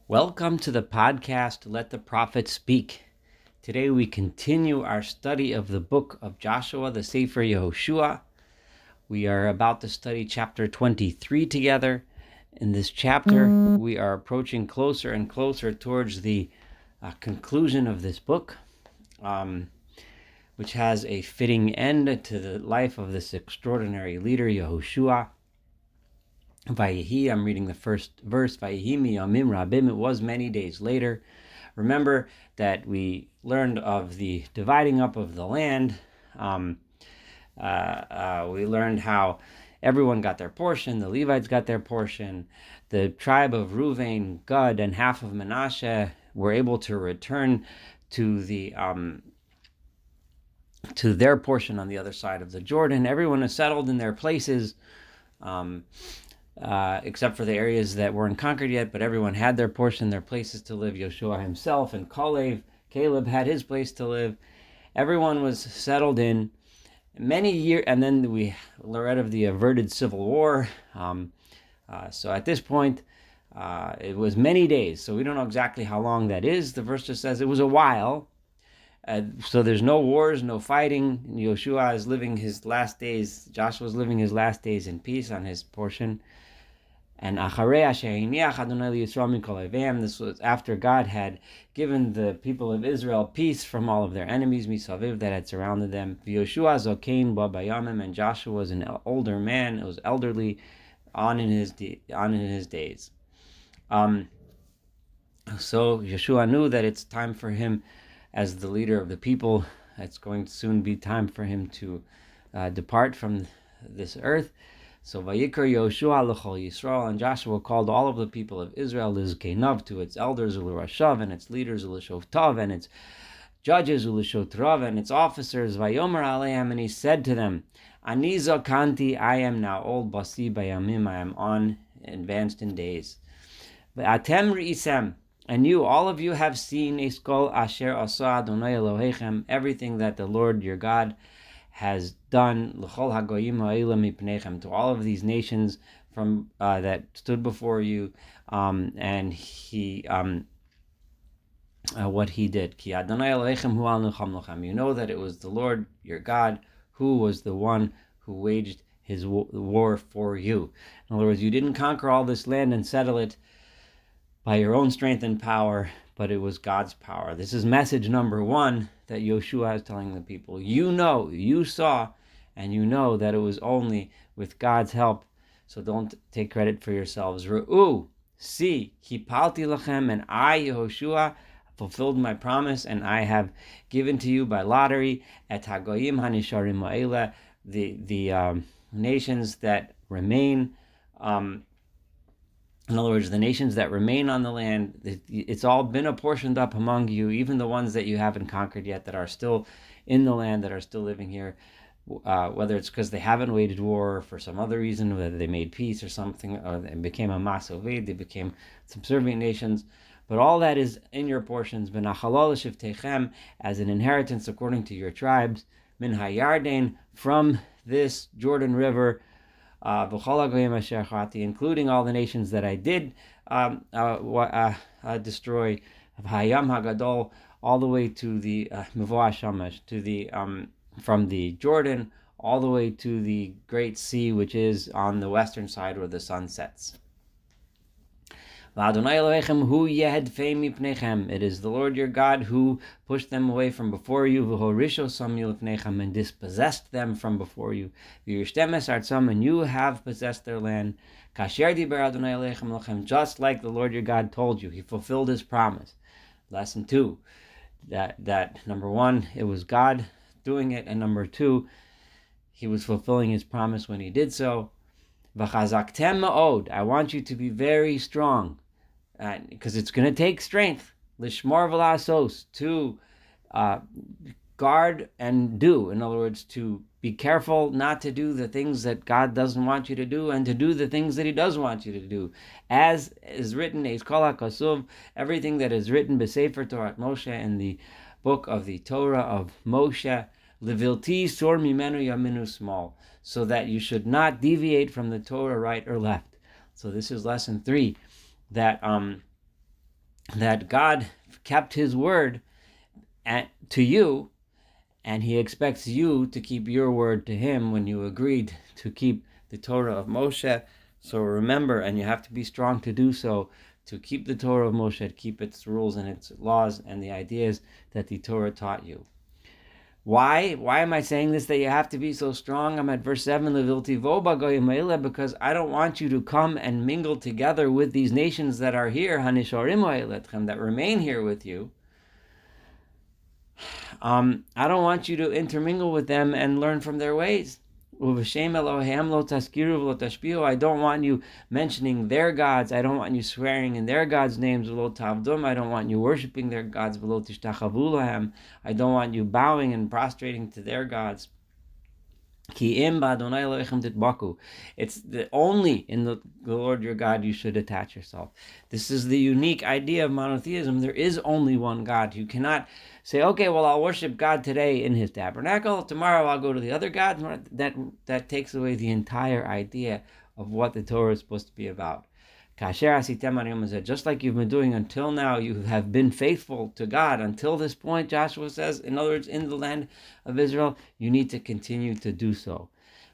Welcome to the podcast, Let the Prophet Speak. Today we continue our study of the book of Joshua, the Sefer Yehoshua. We are about to study chapter 23 together. In this chapter, we are approaching closer and closer towards the conclusion of this book, which has a fitting end to the life of this extraordinary leader, Yehoshua. Vayehi, I'm reading the first verse. Vayehi miyamim rabim, it was many days later. Remember that we learned of the dividing up of the land. We learned how everyone got their portion. The Levites got their portion. The tribe of Reuven, Gad, and half of Manasseh were able to return to their portion on the other side of the Jordan. Everyone is settled in their places. Except for the areas that weren't conquered yet, but everyone had their portion, their places to live. Yoshua himself and Caleb had his place to live. Everyone was settled in many years, and then we read of the averted civil war. So at this point, it was many days, so we don't know exactly how long that is. The verse just says it was a while. So there's no wars, no fighting. Yoshua is living his last days. Joshua is living his last days in peace on his portion. And this was after God had given the people of Israel peace from all of their enemies, misaviv, that had surrounded them. And Joshua was an older man; it was elderly, on in his days. So Yeshua knew that it's time for him, as the leader of the people, it's going to soon be time for him to depart from this earth. So Vayikra Yoshua l'chol Yisrael, and Joshua called all of the people of Israel, Lizkenav, to its elders, U'Rashav, and its leaders, U'Lishovtav, and its judges, U'Lishotrav, and its officers, Vayomer Aleim, and he said to them, Ani Zokanti, I am now old, Basi Bayamim, I am on, advanced in days. Atem Re'isem, and you, all of you, have seen Eskol Asher Asa Adonai Elohechem, everything that the Lord your God has done, l'chol hagoyim ha'elam mipnechem, to all of these nations from that stood before you, and he what he did. Ki Adonai Elohechem hu al necham lochem. You know that it was the Lord your God who was the one who waged his war for you. In other words, you didn't conquer all this land and settle it by your own strength and power, but it was God's power. This is message number one that Yoshua is telling the people. You know, you saw, and you know that it was only with God's help. So don't take credit for yourselves. Re'u, see, hipalti lachem, and I, Yehoshua, fulfilled my promise, and I have given to you by lottery et hagoyim hanisharim ma'ela, the nations that remain. In other words, the nations that remain on the land, it's all been apportioned up among you, even the ones that you haven't conquered yet, that are still in the land, that are still living here, whether it's because they haven't waged war or for some other reason, whether they made peace or something, or they became a masovid, they became subservient nations. But all that is in your portions, benachalol shivtechem, as an inheritance according to your tribes, min hayarden, from this Jordan River, including all the nations that I did destroy, Hayam Hagadol, all the way to the Mevoah Shamash, to the from the Jordan all the way to the Great Sea, which is on the western side where the sun sets. It is the Lord your God who pushed them away from before you, and dispossessed them from before you. And you have possessed their land, just like the Lord your God told you. He fulfilled his promise. Lesson 2, that number 1, it was God doing it, and number 2, he was fulfilling his promise when he did so. I want you to be very strong, because it's going to take strength, lishmar v'lasos, to guard and do. In other words, to be careful not to do the things that God doesn't want you to do, and to do the things that he does want you to do. As is written, everything that is written, b'sefer Torah Moshe, in the book of the Torah of Moshe, levilti sor mimenu yaminu small, so that you should not deviate from the Torah right or left. So this is lesson 3, that that God kept his word to you, and he expects you to keep your word to him when you agreed to keep the Torah of Moshe. So remember, and you have to be strong to do so, to keep the Torah of Moshe, to keep its rules and its laws and the ideas that the Torah taught you. Why? Why am I saying this, that you have to be so strong? I'm at verse 7, because I don't want you to come and mingle together with these nations that are here, that remain here with you. I don't want you to intermingle with them and learn from their ways. I don't want you mentioning their gods. I don't want you swearing in their gods' names. I don't want you worshiping their gods. I don't want you bowing and prostrating to their gods. It's only in the Lord your God you should attach yourself. This is the unique idea of monotheism. There is only one God. You cannot say, okay, well, I'll worship God today in his tabernacle. Tomorrow I'll go to the other gods. That takes away the entire idea of what the Torah is supposed to be about. Just like you've been doing until now, you have been faithful to God until this point, Joshua says. In other words, in the land of Israel, you need to continue to do so.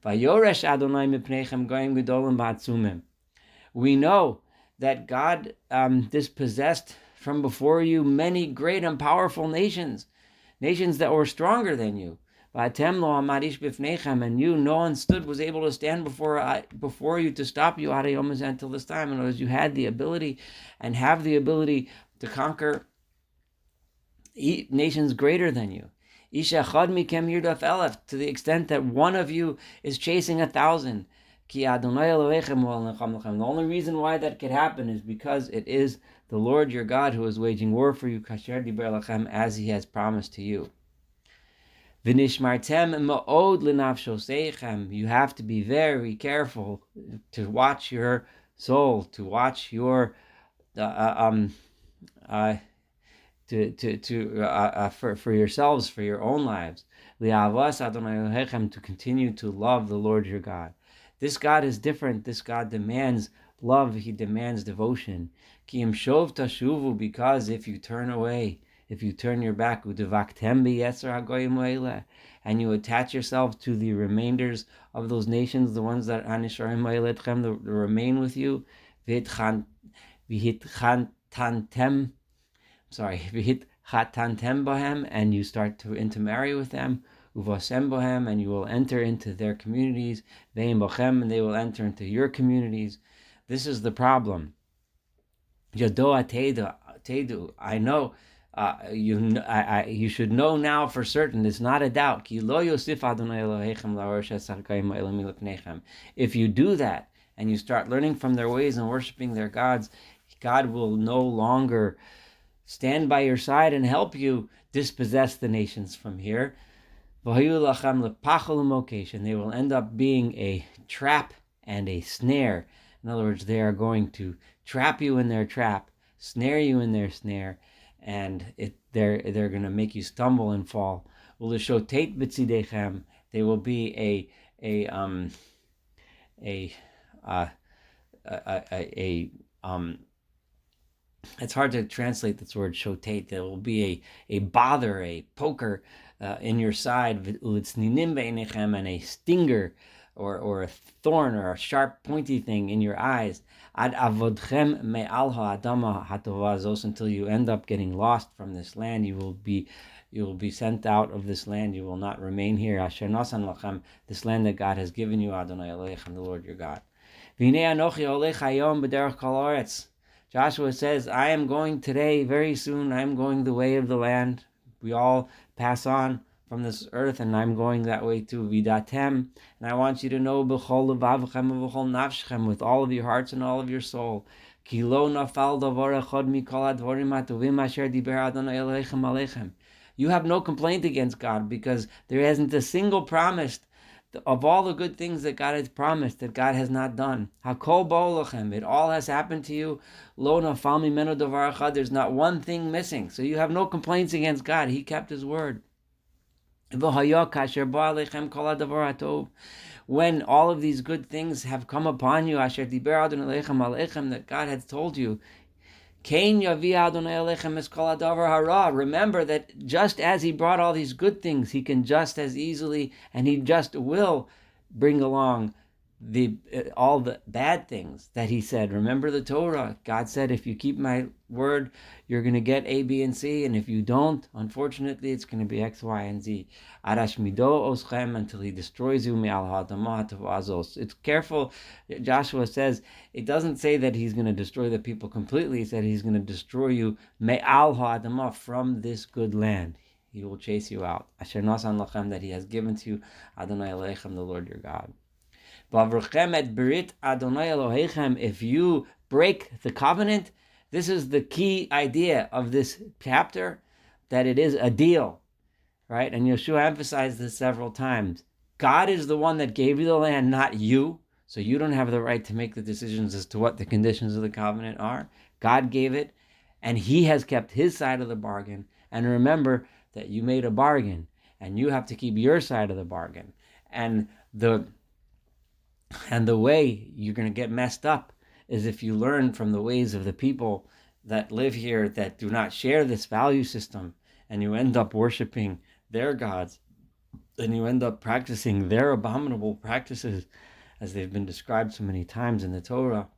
We know that God dispossessed from before you many great and powerful nations that were stronger than you. And you, no one was able to stand before you to stop you until this time. In other words, you had the ability and have the ability to conquer nations greater than you. To the extent that one of you is chasing 1,000. The only reason why that could happen is because it is the Lord your God who is waging war for you, as he has promised to you. You have to be very careful to watch your soul, to watch your for yourselves, for your own lives, to continue to love the Lord your God. This God is different. This God demands love. He demands devotion. Because if you turn away, if you turn your back, and you attach yourself to the remainders of those nations, the ones that remain with you, and you start to intermarry with them, and you will enter into their communities, and they will enter into your communities. This is the problem. I know. You should know now for certain. It's not a doubt. If you do that and you start learning from their ways and worshiping their gods, God will no longer stand by your side and help you dispossess the nations from here. They will end up being a trap and a snare. In other words, they are going to trap you in their trap, snare you in their snare, and they're going to make you stumble and fall. They will be it's hard to translate this word shotate. There will be a bother, a poker in your side, and a stinger or a thorn or a sharp pointy thing in your eyes. Until you end up getting lost from this land. You will be sent out of this land. You will not remain here. This land that God has given you, Adonai Elohechem, the Lord your God. Joshua says, I am going today, very soon, I am going the way of the land. We all pass on from this earth, and I'm going that way too. Vidatem, and I want you to know with all of your hearts and all of your soul. You have no complaint against God, because there isn't a single promise of all the good things that God has promised that God has not done. Hakol ba'olachem, it all has happened to you. Lo nafal mimeno davar echad, there's not one thing missing. So you have no complaints against God. He kept his word. When all of these good things have come upon you, that God has told you, Remember that just as he brought all these good things, he can just as easily, and he just will bring along all the bad things that he said. Remember the Torah. God said, if you keep my word, you're going to get A, B, and C. And if you don't, unfortunately, it's going to be X, Y, and Z. Arashmido oschem, until he destroys you. It's careful. Joshua says, it doesn't say that he's going to destroy the people completely. He said he's going to destroy you me'al ha'adamah, from this good land. He will chase you out. Asher nasan lachem, that he has given to you, Adonai Elohechem, the Lord your God. If you break the covenant, this is the key idea of this chapter, that it is a deal, right? And Yeshua emphasized this several times. God is the one that gave you the land, not you. So you don't have the right to make the decisions as to what the conditions of the covenant are. God gave it, and he has kept his side of the bargain. And remember that you made a bargain, and you have to keep your side of the bargain. And the way you're going to get messed up is if you learn from the ways of the people that live here that do not share this value system, and you end up worshiping their gods, and you end up practicing their abominable practices as they've been described so many times in the Torah.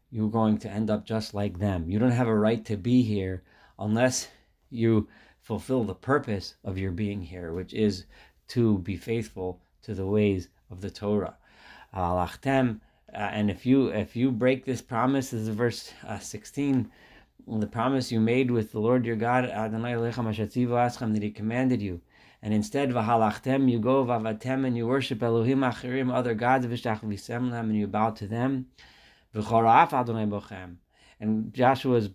You're going to end up just like them. You don't have a right to be here unless you fulfill the purpose of your being here, which is to be faithful to the ways of the Torah. And if you break this promise, this is verse 16, the promise you made with the Lord your God, Adonai Elohechem asher tzivu aschem, that he commanded you, and instead v'halachtem, you go v'avatem, and you worship Elohim achirim, other gods, v'shtachvisem lahem, and you bow to them, v'choraf Adonai bochem. And Joshua is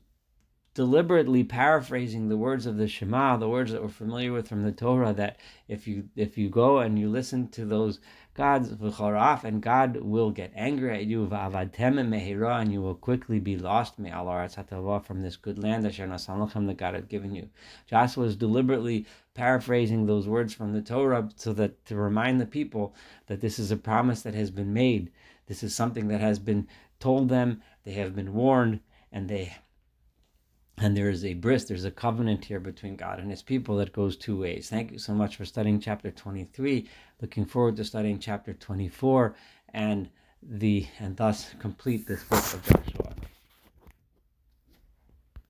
deliberately paraphrasing the words of the Shema, the words that we're familiar with from the Torah, that if you go and you listen to those gods, v'choraf, and God will get angry at you, v'avadtem mehira, and you will quickly be lost me'al haaretz hatova, from this good land asher nasan lachem, that God had given you. Joshua is deliberately paraphrasing those words from the Torah to remind the people that this is a promise that has been made. This is something that has been told them. They have been warned, and there is there's a covenant here between God and his people that goes two ways. Thank you so much for studying chapter 23. Looking forward to studying chapter 24 and thus complete this book of Joshua.